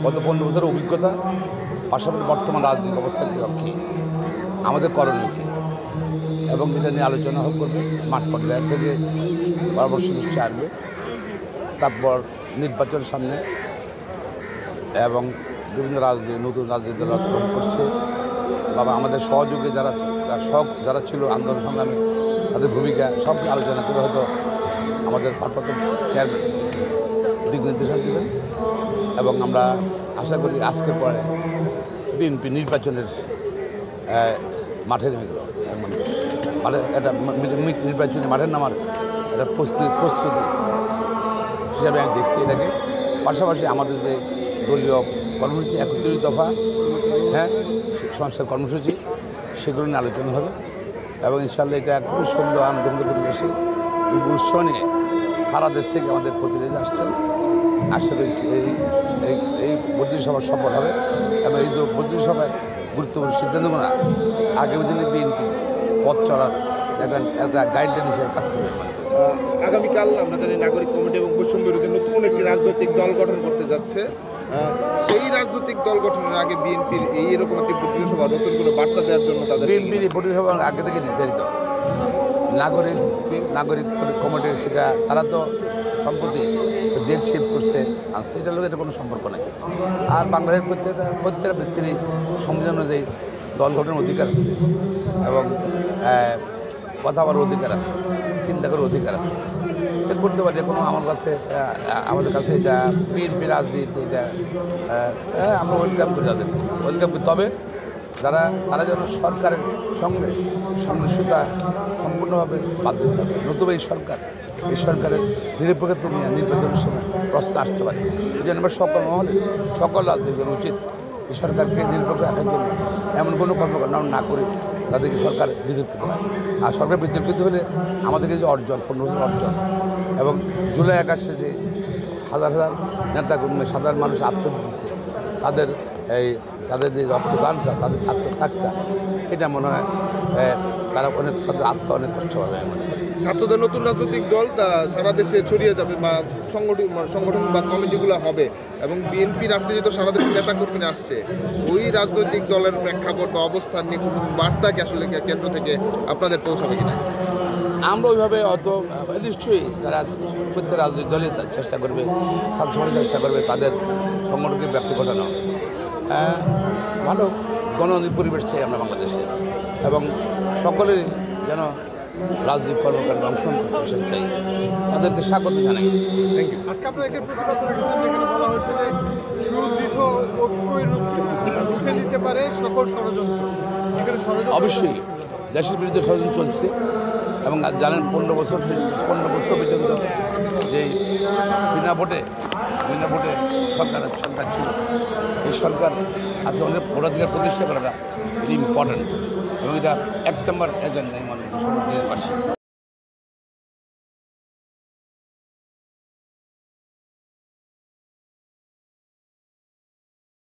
গত 15 বছরের অভিজ্ঞতা, পাশাপাশি বর্তমান রাজনৈতিক অবস্থার কী, আমাদের করণীয় কী, এবং এটা নিয়ে আলোচনা করবে। মাঠ পর্যায় থেকে পরামর্শ নিশ্চয় আসবে। তারপর নির্বাচনের সামনে এবং বিভিন্ন নতুন রাজনীতি দল গ্রহণ করছে, বাবা আমাদের সহযোগী যারা ছিল আন্দোলন সংগ্রামে, তাদের ভূমিকা সব আলোচনা করে হয়তো আমাদের ভারপ্রাপ্ত চেয়ারম্যান দিক নির্দেশনা দেবেন। এবং আমরা আশা করি আজকের পরে বিএনপি নির্বাচনের মাঠে নেমে গেল, মানে একটা নির্বাচনী মাঠের নামার একটা প্রস্তুতি হিসাবে আমি দেখছি এটাকে। পাশাপাশি আমাদের যে দলীয় কর্মসূচি 31 দফা সংস্কার কর্মসূচি, সেগুলো নিয়ে আলোচনা হবে। এবং ইনশাআল্লাহ এটা খুবই সুন্দর আনন্দ পরিবেশে উৎসব নিয়ে সারা দেশ থেকে আমাদের প্রতিনিধি আসছেন। আসলে এই বর্ধিত সভা সফল হবে এবং এই বর্ধিত সভায় গুরুত্বপূর্ণ সিদ্ধান্তগুলো আগামী দিনে বিএনপি পথ চলার একটা গাইডলাইন হিসেবে কাজ করবে। আগামীকাল আমরা জানি নাগরিক কমিটি এবং বৈষম্য বিরোধী নতুন একটি রাজনৈতিক দল গঠন করতে যাচ্ছে। সেই রাজনৈতিক দল গঠনের আগে বিএনপির এইরকম একটি বর্ধিত সভা নতুন করে বার্তা দেওয়ার জন্য তাদের বিএনপির বর্ধিত সভা আগে থেকে নির্ধারিত। নাগরিক কমিটির সেটা তারা তো সম্প্রতি ডেট শিফট করছে, আর সেটার লোক এটা কোনো সম্পর্ক নেই। আর বাংলাদেশের প্রত্যেকটা ব্যক্তিরই সংবিধান অনুযায়ী দল গঠনের অধিকার আছে এবং কথা বলার অধিকার আছে, চিন্তা করার অধিকার আছে। এটা করতে পারি কোনো আমাদের কাছে এটা বিএনপি রাজনীতি, এটা আমরা ওয়েলকাম করি, তাদেরকে ওয়েলকাম করি। তবে তারা যেন সরকারের সঙ্গে সংশ্লিষ্টতা সম্পূর্ণভাবে বাদ দিতে হবে, নতুবা এই সরকারের নিরপেক্ষতা নিয়ে নির্বাচনের সময় প্রশ্ন আসতে পারে। এই জন্য আমরা সকল রাজনীতির উচিত এই সরকারকে নিরপেক্ষ রাখার জন্য এমন কোনো কর্মকাণ্ড না করে তাদেরকে সরকার বিতর্কিত হয়। আর সরকার বিতর্কিত হলে আমাদেরকে যে অর্জন 15 বছর অর্জন এবং জুলাই 21 যে হাজার নেতাকর্মী সাধারণ মানুষ আত্মদিচ্ছে, তাদের যে রক্তদানটা, তাদের আত্মত্যাগটা, এটা মনে হয় তাদের আত্মা অনেক কষ্ট হবে মনে করি। ছাত্রদের নতুন রাজনৈতিক দল সারা দেশে ছড়িয়ে যাবে বা সংগঠন বা কমিটিগুলো হবে এবং বিএনপি রাজনীতি তো সারা দেশের নেতাকর্মীরা আসছে। ওই রাজনৈতিক দলের প্রেক্ষাপট বা অবস্থান নিয়ে কোনো বার্তা কি আসলে কেন্দ্র থেকে আপনাদের পৌঁছাবে কিনা? আমরা ওইভাবে নিশ্চয়ই তারা প্রত্যেক রাজনৈতিক দলই চেষ্টা করবে, সাংসদের চেষ্টা করবে তাদের সংগঠনকে ব্যক্তি ঘটানো। ভালো পরিবেশ চাই আমরা বাংলাদেশে এবং সকলেরই যেন রাজনৈতিক কর্মকাণ্ডে অংশগ্রহণ করতে চাই, তাদেরকে স্বাগত জানাই। Thank you. আজকে আপনারা একটা প্রতিবাদ রেখেছেন যেখানে বলা হয়েছে যে সুদৃঢ় ঐক্যই রুখে দিতে পারে সকল ষড়যন্ত্র। অবশ্যই দেশের বিরুদ্ধে ষড়যন্ত্র চলছে এবং জানেন 15 বছর পর্যন্ত যেই বিনা ভোটে সরকার ছিল, এই সরকার আজকে অনেক ভোটাধিকার প্রতিষ্ঠা করাটা ভেরি ইম্পর্ট্যান্ট এবং এটা 1 নম্বর এজেন্ডা আমাদের দেশবাসী।